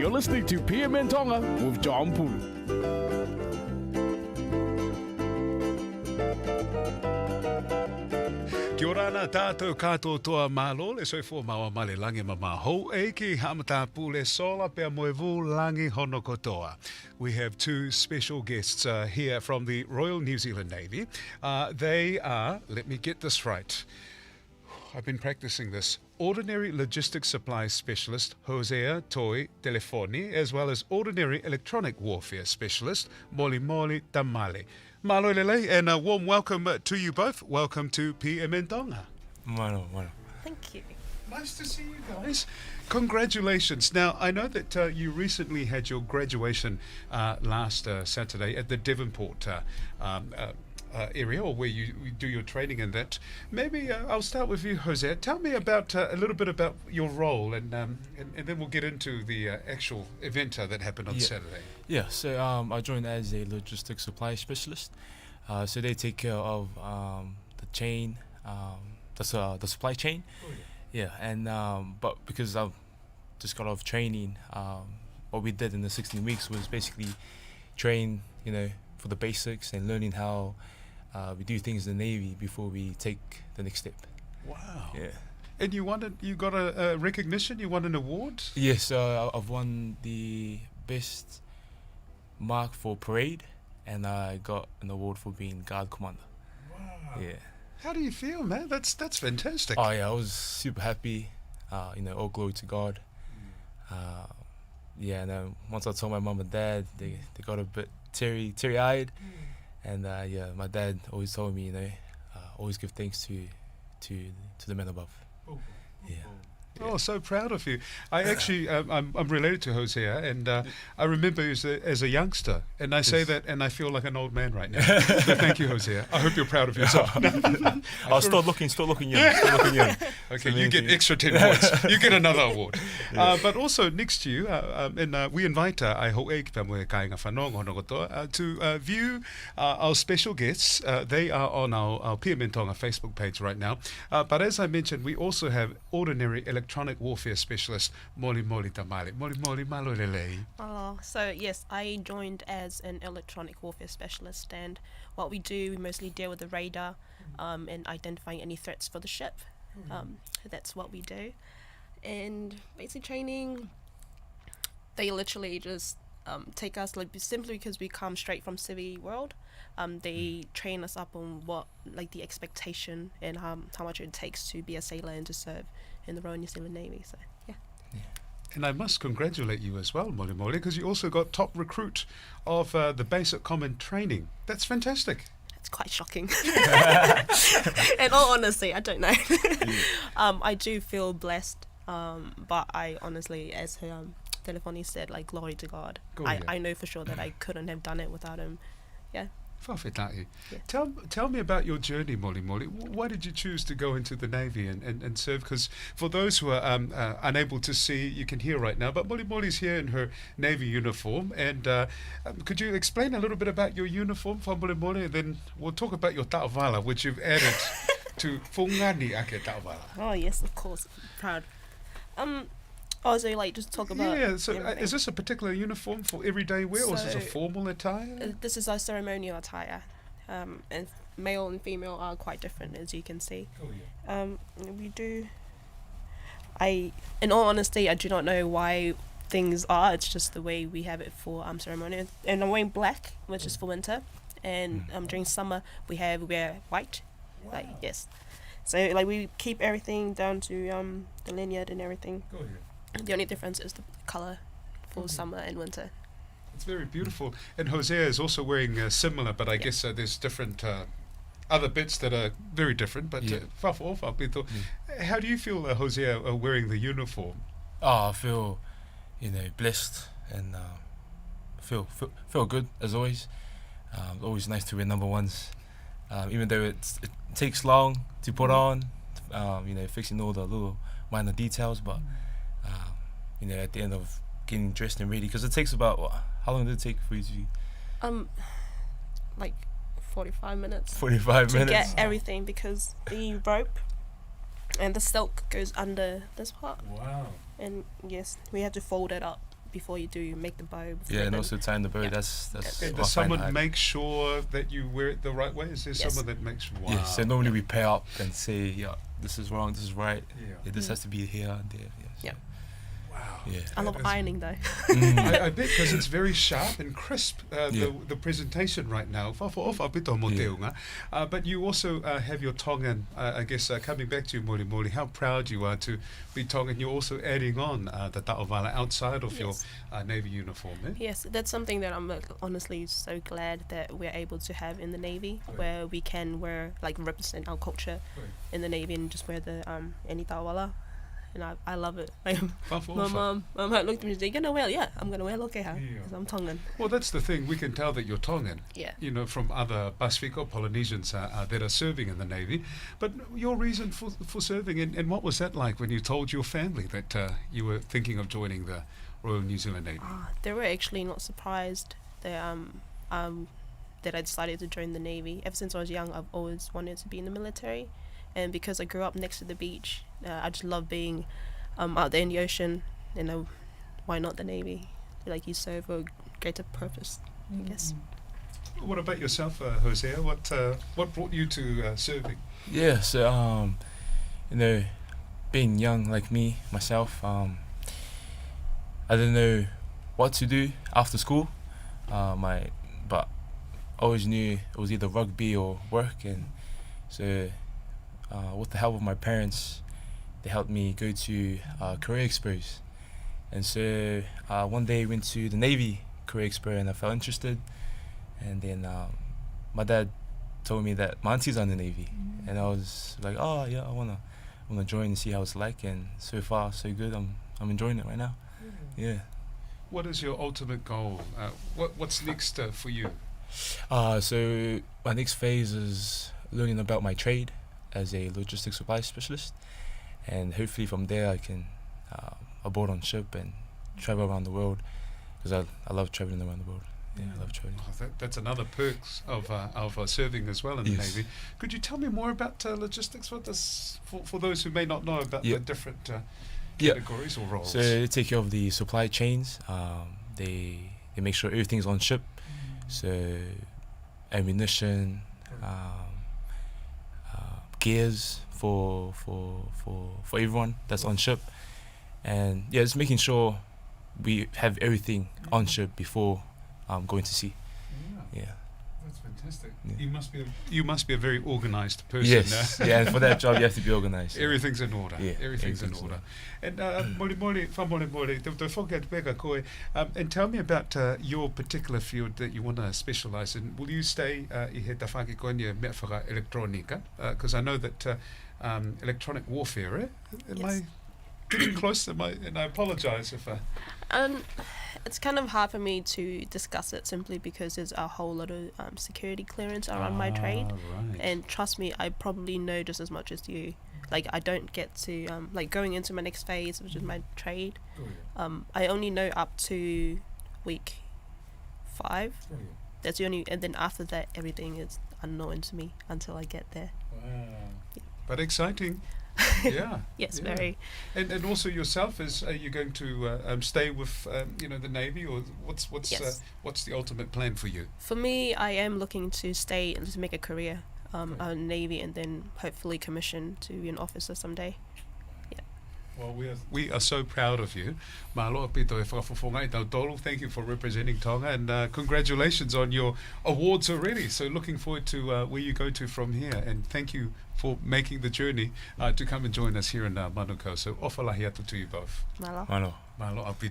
You're listening to PM and Tonga with John Pulu. Kia ora ana tātou kātou toa mālo, le soifua maua male langi mama hou eiki hamata pule sola pea moevu langi hono kotoa. We have two special guests here from the Royal New Zealand Navy. They are, let me get this right, I've been practicing this, Ordinary Logistic Supply Specialist Hosea Toi-Telefoni, as well as Ordinary Electronic Warfare Specialist Molimoli Tamale. Malo lele, and a warm welcome to you both. Welcome to PM and Tonga. Mano. Thank you. Nice to see you guys. Congratulations. Now, I know that you recently had your graduation last Saturday at the Devonport area, or where you do your training in that. Maybe I'll start with you, Hosea. Tell me about a little bit about your role, and then we'll get into the actual event that happened on Saturday. Yeah, so I joined as a logistics supply specialist. So they take care of the chain, the supply chain. Oh, yeah. Yeah, and but because I've just got off training, what we did in the 16 weeks was basically train, for the basics and learning how we do things in the Navy before we take the next step. Wow. Yeah. And you got a recognition? You won an award? Yes, I've won the best mark for parade, and I got an award for being guard commander. Wow. Yeah. How do you feel, man? That's fantastic. Oh yeah, I was super happy. All glory to God. And once I told my mum and dad, they got a bit teary-eyed, and my dad always told me, always give thanks to the men above. Yeah. Oh, so proud of you. I actually, I'm related to Hosea, and I remember you as a youngster, and I say that, and I feel like an old man right now. So thank you, Hosea. I hope you're proud of yourself. I'll start looking young. Still looking young. Okay, you get extra 10 points. You get another award. But also next to you, and we invite to view our special guests. They are on our PM and Tonga Facebook page right now. But as I mentioned, we also have Ordinary Electronic Warfare Specialist Molimoli Tamale. Molimoli malolele. So yes, I joined as an electronic warfare specialist, and what we do, we mostly deal with the radar and identifying any threats for the ship. That's what we do. And basic training, they literally just take us, simply because we come straight from civvy world. They train us up on what, the expectation and how much it takes to be a sailor and to serve in the Royal New Zealand Navy. So yeah. And I must congratulate you as well, Molimoli, because you also got top recruit of the basic common training. That's fantastic. It's quite shocking. In all honesty, I don't know. I do feel blessed, but I honestly, as Telefoni said, glory to God. I know for sure that I couldn't have done it without him. Yeah. Yeah. Tell me about your journey, Molimoli. Why did you choose to go into the Navy and serve? Because for those who are unable to see, you can hear right now, but Molimoli's here in her Navy uniform. And could you explain a little bit about your uniform for Molimoli? And then we'll talk about your ta'avala, which you've added to Fungani ake ta'avala. Oh, yes, of course. Proud. So just talk about... Yeah, so is this a particular uniform for everyday wear, or is this a formal attire? This is our ceremonial attire. And male and female are quite different, as you can see. Oh, yeah. We do... in all honesty, I do not know why things are. It's just the way we have it for ceremonial. And I'm wearing black, which is for winter. And during summer, we wear white. Wow. Yes. So, we keep everything down to the lanyard and everything. Oh, yeah. The only difference is the colour for summer and winter. It's very beautiful. And Hosea is also wearing similar, but I guess there's different other bits that are very different. But how do you feel, Hosea, wearing the uniform? Oh, I feel, blessed, and feel good as always. Always nice to wear number ones, even though it takes long to put on. Fixing all the little minor details, but. At the end of getting dressed and ready, because it takes about how long did it take for you to? 45 minutes. 45 to minutes. Get everything, because the rope and the silk goes under this part. Wow. And yes, we have to fold it up before you do make the bow. Yeah, and ribbon. also tying the bow. Yeah. That's And what I does find someone hard. make sure that you wear it the right way? Is there Yes. someone that makes sure? Wow. Yeah, so normally we pair up and say, yeah, this is wrong, this is right. Yeah. Yeah, this Mm. has to be here and there. Yeah. Yeah. Wow. Yeah. I That love is- ironing though. Mm. I bet because it's very sharp and crisp, Yeah. the presentation right now. But you also have your Tongan, I guess, coming back to you, Molimoli, how proud you are to be Tongan. You're also adding on the ta'ovala outside of your Yes. Navy uniform. Eh? Yes, that's something that I'm honestly so glad that we're able to have in the Navy, Right. where we can represent our culture Right. in the Navy and just wear the any tawala. And I love it. My Whawhawha. mum looked at me and said, "You're gonna wear?" Yeah, I'm gonna wear lokeha Yeah. because I'm Tongan. Well, that's the thing. We can tell that you're Tongan. Yeah. You know, from other Pasifika Polynesians that are serving in the Navy. But your reason for serving, and what was that like when you told your family that you were thinking of joining the Royal New Zealand Navy? They were actually not surprised that that I decided to join the Navy. Ever since I was young, I've always wanted to be in the military, and because I grew up next to the beach, I just love being out there in the ocean. Why not the Navy? Like, you serve a greater purpose, I guess. What about yourself, Hosea? What brought you to serving? Yeah, so being young like me, myself, I didn't know what to do after school. But I always knew it was either rugby or work, and so with the help of my parents, they helped me go to career expos. And so one day I went to the Navy career expo and I felt interested, and then my dad told me that my auntie's on the Navy, and I was like, oh yeah, I wanna join and see how it's like, and so far so good. I'm enjoying it right now. Yeah. What is your ultimate goal? What's next for you? So my next phase is learning about my trade as a logistics supply specialist, and hopefully from there I can aboard on ship and travel around the world, because I love traveling around the world. Yeah, I love traveling. Oh, that's another perks of serving as well in the Yes. Navy. Could you tell me more about logistics? What does for those who may not know about the Yeah. different Yeah. categories or roles? So they take care of the supply chains. They make sure everything's on ship. So ammunition, gears for everyone that's on ship, and yeah, just making sure we have everything on ship before going to sea. Yeah, Yeah. that's fantastic. Yeah. You must be a very organised person. Yes. Yeah, and for that job you have to be organised. Everything's in order. Yeah, Everything's in everything's in order. And Molimoli, te whakaat peka koe, and tell me about your particular field that you want to specialise in. Will you stay I he tawhaki koe ni mea whaka electronica? Because I know that electronic warfare, eh? Am Yes. I getting close? And I apologise if I... It's kind of hard for me to discuss it simply because there's a whole lot of security clearance around my trade. Right. And trust me, I probably know just as much as you. Like, I don't get to like going into my next phase, which is my trade. Oh, yeah. I only know up to week 5. Oh, yeah. That's the only, and then after that, everything is unknown to me until I get there. Wow. But exciting. Yeah. Yes, Yeah. very. And also yourself, are you going to stay with the Navy, or what's Yes. what's the ultimate plan for you? For me, I am looking to stay and to make a career on Navy, and then hopefully commission to be an officer someday. Well, we are so proud of you. Mahalo pito e whakawhawhonga i tau tolu. Thank you for representing Tonga, and congratulations on your awards already. So looking forward to where you go to from here, and thank you for making the journey to come and join us here in Manukau. So ofalahi atu to you both. Malo. Malo. Mahalo apito.